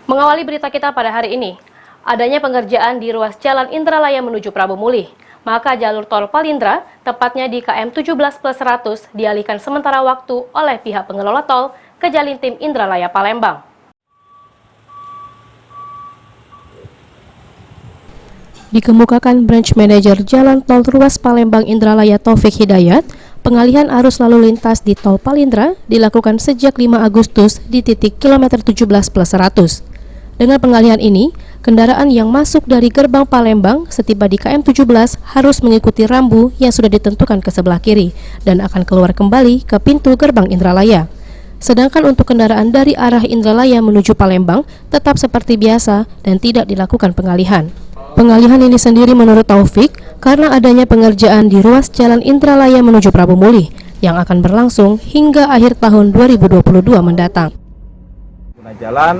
Mengawali berita kita pada hari ini, adanya pengerjaan di ruas Jalan Indralaya menuju Prabu Mulih, maka jalur tol Palindra, tepatnya di KM 17+100, dialihkan sementara waktu oleh pihak pengelola tol ke Jalintim Indralaya Palembang. Dikemukakan Branch Manager Jalan Tol Ruas Palembang Indralaya Taufik Hidayat, pengalihan arus lalu lintas di Tol Palindra dilakukan sejak 5 Agustus di titik kilometer 17+100. Dengan pengalihan ini, kendaraan yang masuk dari gerbang Palembang setiba di KM 17 harus mengikuti rambu yang sudah ditentukan ke sebelah kiri dan akan keluar kembali ke pintu gerbang Indralaya. Sedangkan untuk kendaraan dari arah Indralaya menuju Palembang tetap seperti biasa dan tidak dilakukan pengalihan. Pengalihan ini sendiri menurut Taufik karena adanya pengerjaan di ruas Jalan Indralaya menuju Prabu Mulih yang akan berlangsung hingga akhir tahun 2022 mendatang. Pengguna jalan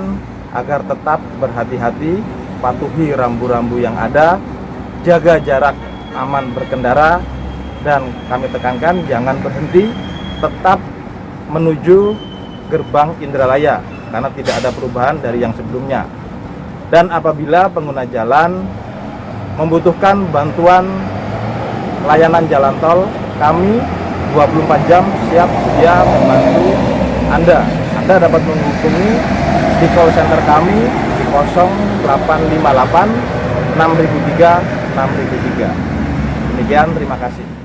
agar tetap berhati-hati, patuhi rambu-rambu yang ada, jaga jarak aman berkendara, dan kami tekankan jangan berhenti, tetap menuju gerbang Indralaya karena tidak ada perubahan dari yang sebelumnya. Dan apabila pengguna jalan membutuhkan bantuan layanan jalan tol, kami 24 jam siap sedia membantu Anda. Anda dapat menghubungi di call center kami di 0858 6003 6003. Demikian, terima kasih.